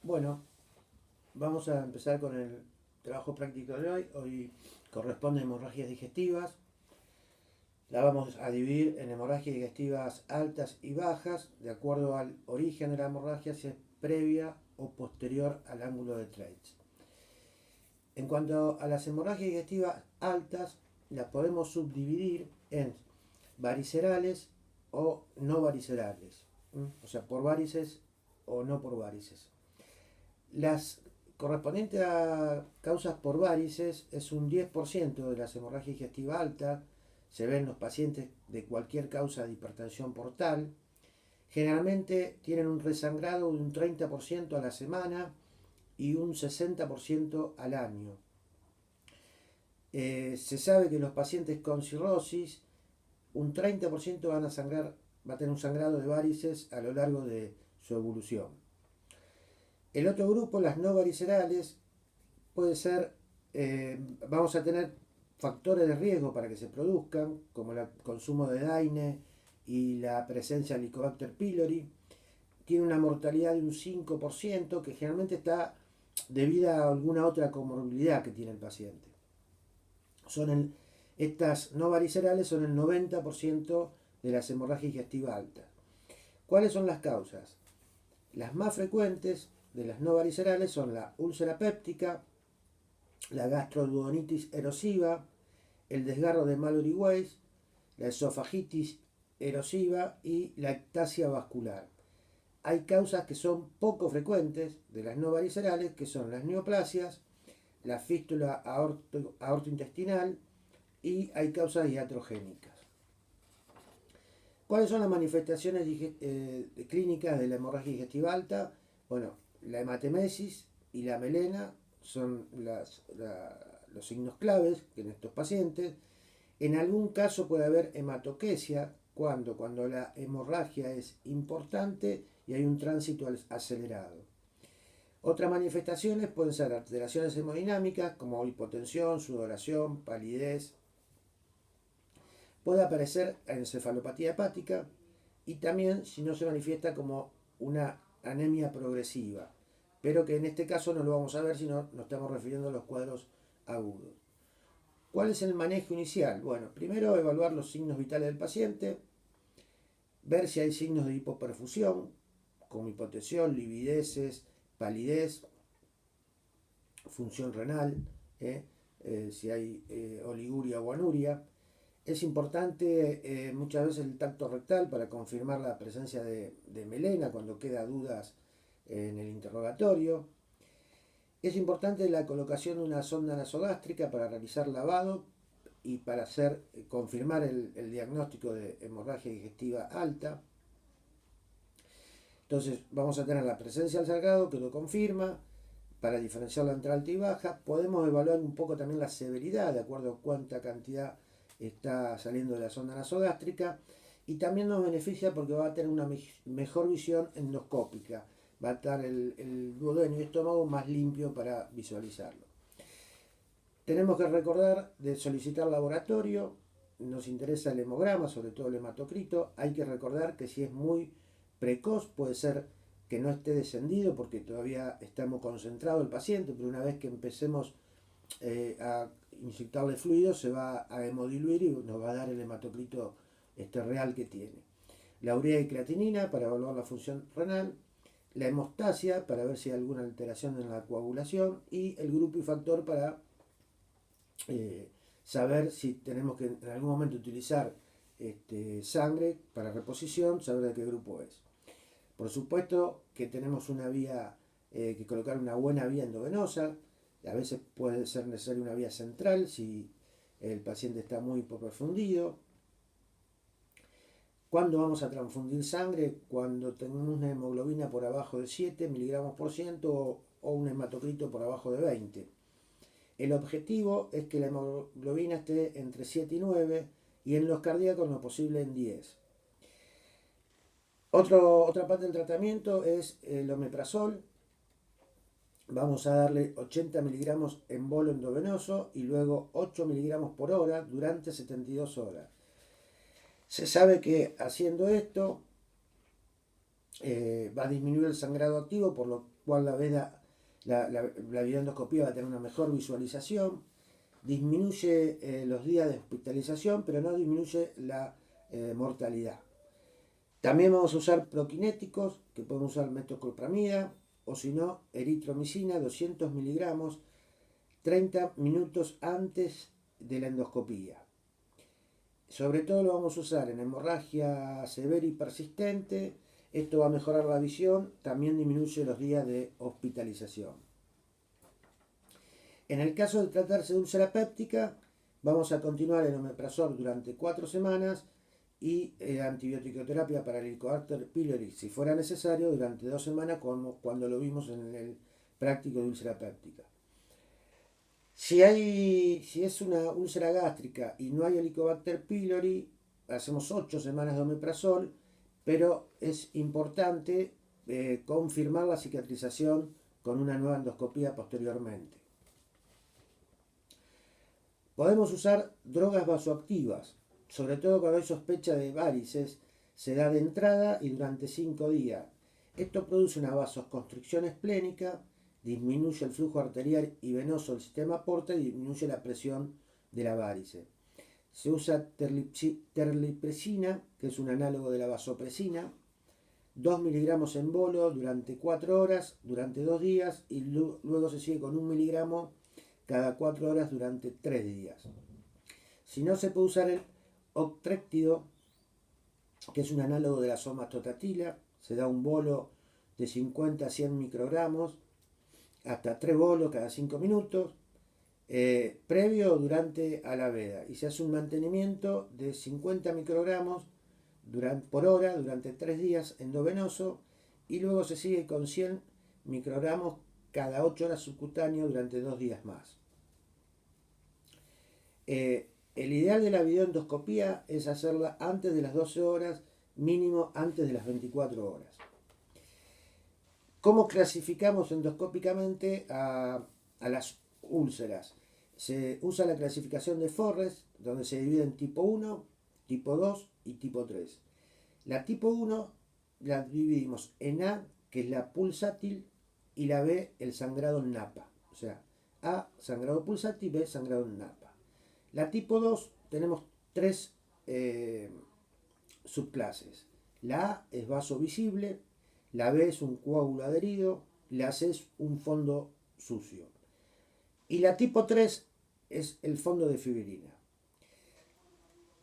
Bueno, vamos a empezar con el trabajo práctico de hoy. Hoy corresponde a hemorragias digestivas. La vamos a dividir en hemorragias digestivas altas y bajas, de acuerdo al origen de la hemorragia, si es previa o posterior al ángulo de Treitz. En cuanto a las hemorragias digestivas altas, las podemos subdividir en varicerales o no varicerales, o sea, por varices o no por varices. Las correspondientes a causas por varices es un 10% de las hemorragias digestivas altas. Se ven en los pacientes de cualquier causa de hipertensión portal. Generalmente tienen un resangrado de un 30% a la semana y un 60% al año. Se sabe que los pacientes con cirrosis, un 30% van va a tener un sangrado de varices a lo largo de su evolución. El otro grupo, las no varicerales, puede ser, vamos a tener factores de riesgo para que se produzcan, como el consumo de DAINE y la presencia de Helicobacter pylori. Tiene una mortalidad de un 5% que generalmente está debida a alguna otra comorbilidad que tiene el paciente. Estas no varicerales son el 90% de las hemorragias digestivas altas. ¿Cuáles son las causas? Las más frecuentes de las no varicerales son la úlcera péptica, la gastroduodenitis erosiva, el desgarro de Mallory-Weiss, la esofagitis erosiva y la ectasia vascular. Hay causas que son poco frecuentes de las no varicerales, que son las neoplasias, la fístula aortointestinal y hay causas iatrogénicas. ¿Cuáles son las manifestaciones clínicas de la hemorragia digestiva alta? Bueno, la hematemesis y la melena son los signos claves en estos pacientes. En algún caso puede haber hematoquesia cuando la hemorragia es importante y hay un tránsito acelerado. Otras manifestaciones pueden ser alteraciones hemodinámicas como hipotensión, sudoración, palidez. Puede aparecer encefalopatía hepática y también si no se manifiesta como una anemia progresiva, pero que en este caso no lo vamos a ver si no nos estamos refiriendo a los cuadros agudos. ¿Cuál es el manejo inicial? Bueno, primero evaluar los signos vitales del paciente, ver si hay signos de hipoperfusión, como hipotensión, livideces, palidez, función renal, si hay oliguria o anuria. Es importante muchas veces el tacto rectal para confirmar la presencia de melena cuando queda dudas en el interrogatorio. Es importante la colocación de una sonda nasogástrica para realizar lavado y para confirmar el diagnóstico de hemorragia digestiva alta. Entonces vamos a tener la presencia del sangrado que lo confirma. Para diferenciarla entre alta y baja, podemos evaluar un poco también la severidad de acuerdo a cuánta cantidad está saliendo de la sonda nasogástrica, y también nos beneficia porque va a tener una mejor visión endoscópica, va a estar el duodeno y estómago más limpio para visualizarlo. Tenemos que recordar de solicitar laboratorio, nos interesa el hemograma, sobre todo el hematocrito. Hay que recordar que si es muy precoz puede ser que no esté descendido porque todavía está muy concentrado el paciente, pero una vez que empecemos a inyectarle fluido se va a hemodiluir y nos va a dar el hematocrito real que tiene. La urea y creatinina para evaluar la función renal, la hemostasia para ver si hay alguna alteración en la coagulación y el grupo y factor para saber si tenemos que en algún momento utilizar sangre para reposición, saber de qué grupo es. Por supuesto que tenemos una vía, que colocar una buena vía endovenosa. A veces puede ser necesaria una vía central si el paciente está muy hipoperfundido. ¿Cuándo vamos a transfundir sangre? Cuando tenemos una hemoglobina por abajo de 7 miligramos por ciento o un hematocrito por abajo de 20. El objetivo es que la hemoglobina esté entre 7 y 9 y en los cardíacos lo posible en 10. Otra parte del tratamiento es el omeprazol. Vamos a darle 80 miligramos en bolo endovenoso y luego 8 miligramos por hora durante 72 horas. Se sabe que haciendo esto va a disminuir el sangrado activo, por lo cual la videoendoscopía va a tener una mejor visualización. Disminuye los días de hospitalización, pero no disminuye la mortalidad. También vamos a usar prokinéticos, que podemos usar metoclopramida, o si no, eritromicina, 200 miligramos, 30 minutos antes de la endoscopía. Sobre todo lo vamos a usar en hemorragia severa y persistente. Esto va a mejorar la visión, también disminuye los días de hospitalización. En el caso de tratarse de úlcera péptica, vamos a continuar el omeprazol durante 4 semanas y antibiótico-terapia para el Helicobacter pylori, si fuera necesario, durante 2 semanas, como cuando lo vimos en el práctico de úlcera péptica. Si es una úlcera gástrica y no hay Helicobacter pylori, hacemos 8 semanas de omeprazol, pero es importante confirmar la cicatrización con una nueva endoscopía posteriormente. Podemos usar drogas vasoactivas, sobre todo cuando hay sospecha de varices. Se da de entrada y durante 5 días. Esto produce una vasoconstricción esplénica, disminuye el flujo arterial y venoso del sistema porta y disminuye la presión de la varice. Se usa terlipresina, que es un análogo de la vasopresina, 2 miligramos en bolo durante 4 horas, durante 2 días, y luego se sigue con 1 miligramo cada 4 horas durante 3 días. Si no, se puede usar el octréctido, que es un análogo de la somatostatila. Se da un bolo de 50 a 100 microgramos, hasta 3 bolos cada 5 minutos, previo o durante a la veda. Y se hace un mantenimiento de 50 microgramos por hora durante 3 días endovenoso, y luego se sigue con 100 microgramos cada 8 horas subcutáneo durante 2 días más. El ideal de la videoendoscopía es hacerla antes de las 12 horas, mínimo antes de las 24 horas. ¿Cómo clasificamos endoscópicamente a las úlceras? Se usa la clasificación de Forrest, donde se divide en tipo 1, tipo 2 y tipo 3. La tipo 1 la dividimos en A, que es la pulsátil, y la B, el sangrado en napa. O sea, A, sangrado pulsátil, B, sangrado en napa. La tipo 2 tenemos 3 subclases. La A es vaso visible, la B es un coágulo adherido, la C es un fondo sucio. Y la tipo 3 es el fondo de fibrina.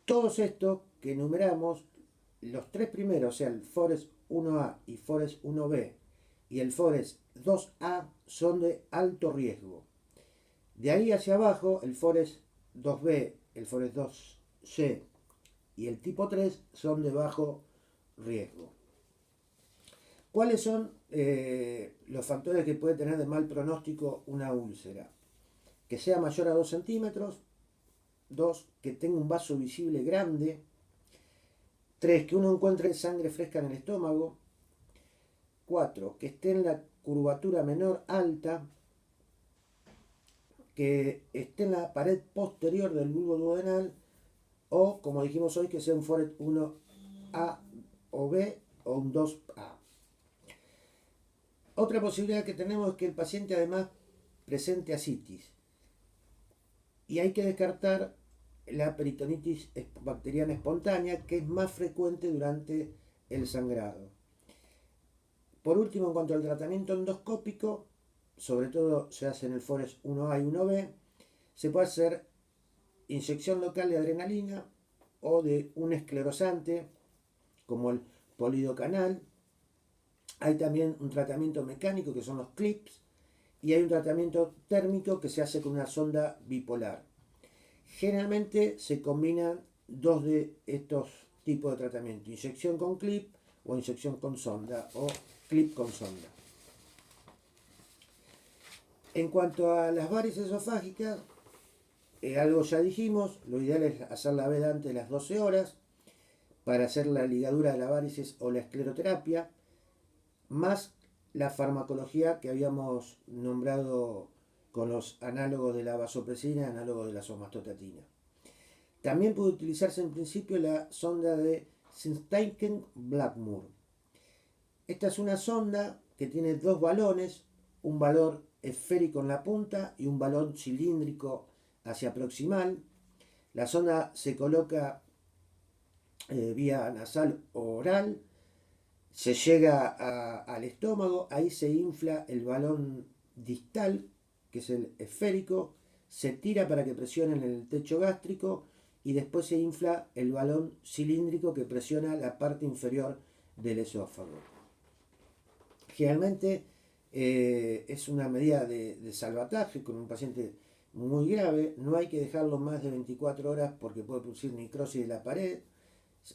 Todos estos que enumeramos, los 3 primeros, o sea, el Forest 1A y Forest 1B y el Forest 2A, son de alto riesgo. De ahí hacia abajo, el Forest 2B, el Forest 2C y el tipo 3 son de bajo riesgo. ¿Cuáles son los factores que puede tener de mal pronóstico una úlcera? Que sea mayor a 2 centímetros. 2, que tenga un vaso visible grande. 3, que uno encuentre sangre fresca en el estómago. 4, que esté en la curvatura menor alta. Que esté en la pared posterior del bulbo duodenal. O, como dijimos hoy, que sea un Forest 1A o B o un 2A. Otra posibilidad que tenemos es que el paciente además presente ascitis. Y hay que descartar la peritonitis bacteriana espontánea, que es más frecuente durante el sangrado. Por último, en cuanto al tratamiento endoscópico, sobre todo se hace en el Forest 1A y 1B, se puede hacer inyección local de adrenalina o de un esclerosante, como el polidocanal. Hay también un tratamiento mecánico, que son los clips, y hay un tratamiento térmico que se hace con una sonda bipolar. Generalmente se combinan 2 de estos tipos de tratamiento: inyección con clip o inyección con sonda, o clip con sonda. En cuanto a las varices esofágicas, algo ya dijimos, lo ideal es hacer la veda antes de las 12 horas para hacer la ligadura de la varices o la escleroterapia, más la farmacología que habíamos nombrado con los análogos de la vasopresina y análogos de la somatostatina. También puede utilizarse en principio la sonda de Sintaiken-Blackmore. Esta es una sonda que tiene dos balones, un balón esférico en la punta y un balón cilíndrico hacia proximal. La sonda se coloca vía nasal o oral, se llega al estómago, ahí se infla el balón distal, que es el esférico, se tira para que presione en el techo gástrico y después se infla el balón cilíndrico que presiona la parte inferior del esófago. Generalmente es una medida de salvataje con un paciente muy grave, no hay que dejarlo más de 24 horas porque puede producir necrosis de la pared.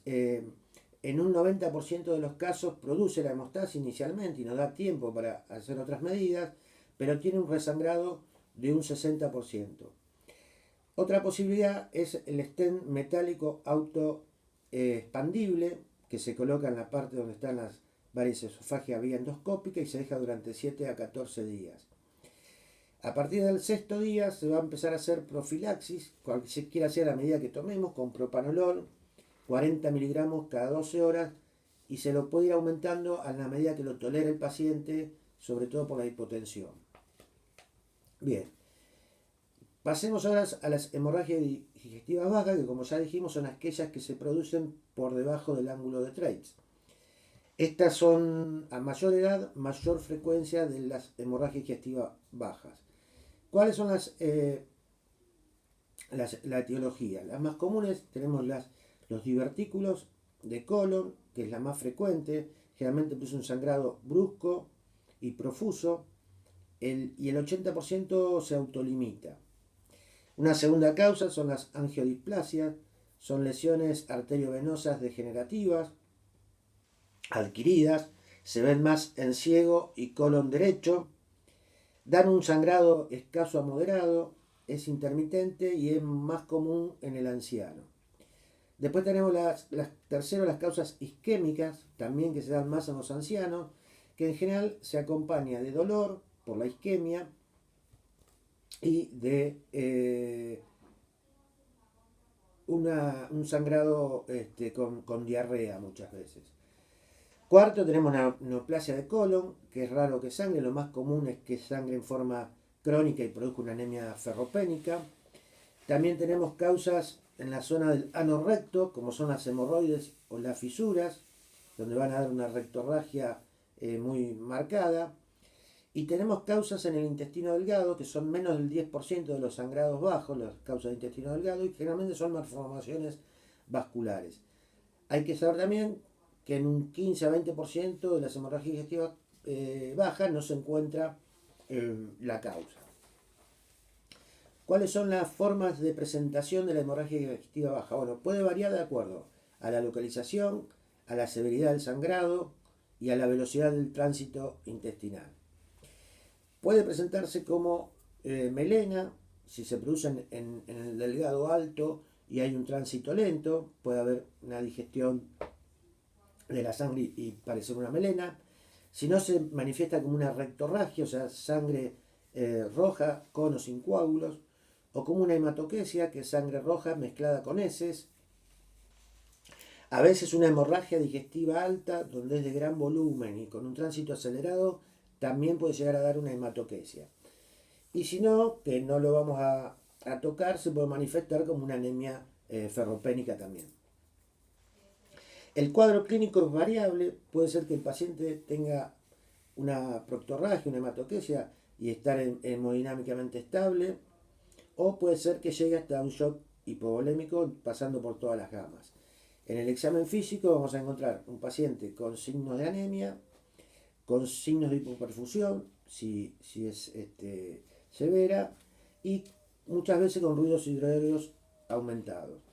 En un 90% de los casos produce la hemostasis inicialmente y nos da tiempo para hacer otras medidas, pero tiene un resangrado de un 60%. Otra posibilidad es el stent metálico auto expandible que se coloca en la parte donde están las varices esofágicas vía endoscópica y se deja durante 7 a 14 días. A partir del sexto día se va a empezar a hacer profilaxis, cualquiera sea la medida que tomemos, con propanolol, 40 miligramos cada 12 horas, y se lo puede ir aumentando a la medida que lo tolere el paciente, sobre todo por la hipotensión. Bien, pasemos ahora a las hemorragias digestivas bajas, que como ya dijimos son aquellas que se producen por debajo del ángulo de Treitz. Estas son a mayor edad, mayor frecuencia de las hemorragias digestivas bajas. ¿Cuáles son la etiología? Las más comunes tenemos los divertículos de colon, que es la más frecuente, generalmente produce un sangrado brusco y profuso, y el 80% se autolimita. Una segunda causa son las angiodisplasias, son lesiones arteriovenosas degenerativas, adquiridas, se ven más en ciego y colon derecho, dan un sangrado escaso a moderado, es intermitente y es más común en el anciano. Después tenemos tercero, las causas isquémicas, también que se dan más en los ancianos, que en general se acompaña de dolor por la isquemia y de un sangrado con diarrea muchas veces. Cuarto, tenemos la neoplasia de colon, que es raro que sangre, lo más común es que sangre en forma crónica y produzca una anemia ferropénica. También tenemos causas en la zona del ano recto, como son las hemorroides o las fisuras, donde van a dar una rectorragia muy marcada. Y tenemos causas en el intestino delgado, que son menos del 10% de los sangrados bajos, las causas de intestino delgado, y generalmente son malformaciones vasculares. Hay que saber también que en un 15 a 20% de las hemorragias digestivas bajas no se encuentra la causa. ¿Cuáles son las formas de presentación de la hemorragia digestiva baja? Bueno, puede variar de acuerdo a la localización, a la severidad del sangrado y a la velocidad del tránsito intestinal. Puede presentarse como melena, si se produce en el delgado alto y hay un tránsito lento, puede haber una digestión de la sangre y parecer una melena. Si no, se manifiesta como una rectorragia, o sea, sangre roja con o sin coágulos, o como una hematoquesia, que es sangre roja mezclada con heces. A veces una hemorragia digestiva alta, donde es de gran volumen y con un tránsito acelerado, también puede llegar a dar una hematoquesia. Y si no, que no lo vamos a tocar, se puede manifestar como una anemia ferropénica también. El cuadro clínico es variable, puede ser que el paciente tenga una proctorragia, una hematoquesia y estar hemodinámicamente estable, o puede ser que llegue hasta un shock hipovolémico pasando por todas las gamas. En el examen físico vamos a encontrar un paciente con signos de anemia, con signos de hipoperfusión, si es severa, y muchas veces con ruidos hidroaéreos aumentados.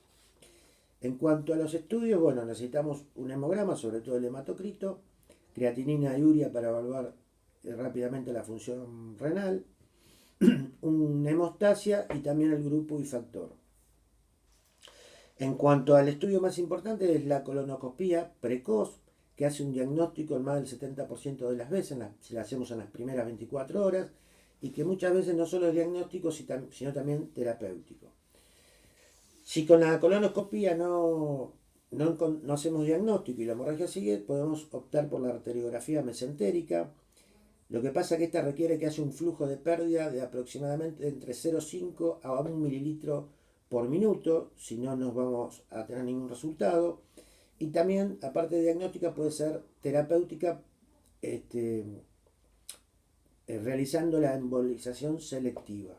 En cuanto a los estudios, bueno, necesitamos un hemograma, sobre todo el hematocrito, creatinina y urea para evaluar rápidamente la función renal, una hemostasia y también el grupo y factor. En cuanto al estudio más importante es la colonoscopía precoz, que hace un diagnóstico en más del 70% de las veces, si la hacemos en las primeras 24 horas, y que muchas veces no solo es diagnóstico, sino también terapéutico. Si con la colonoscopía no no hacemos diagnóstico y la hemorragia sigue, podemos optar por la arteriografía mesentérica. Lo que pasa es que esta requiere que haya un flujo de pérdida de aproximadamente entre 0,5 a 1 mililitro por minuto, si no, no vamos a tener ningún resultado. Y también, aparte de diagnóstica, puede ser terapéutica, realizando la embolización selectiva.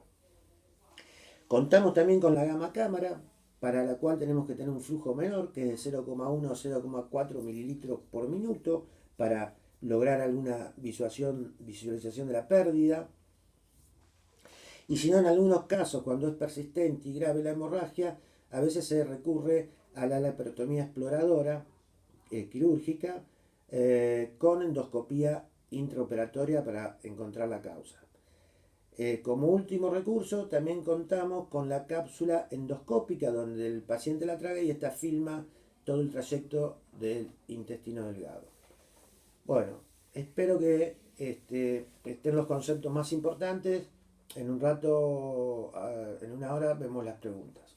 Contamos también con la gamma cámara, para la cual tenemos que tener un flujo menor, que es de 0,1 o 0,4 mililitros por minuto, para lograr alguna visualización de la pérdida. Y si no, en algunos casos, cuando es persistente y grave la hemorragia, a veces se recurre a la laparotomía exploradora quirúrgica con endoscopía intraoperatoria para encontrar la causa. Como último recurso, también contamos con la cápsula endoscópica, donde el paciente la traga y esta filma todo el trayecto del intestino delgado. Bueno, espero que estén los conceptos más importantes. En un rato, en una hora, vemos las preguntas.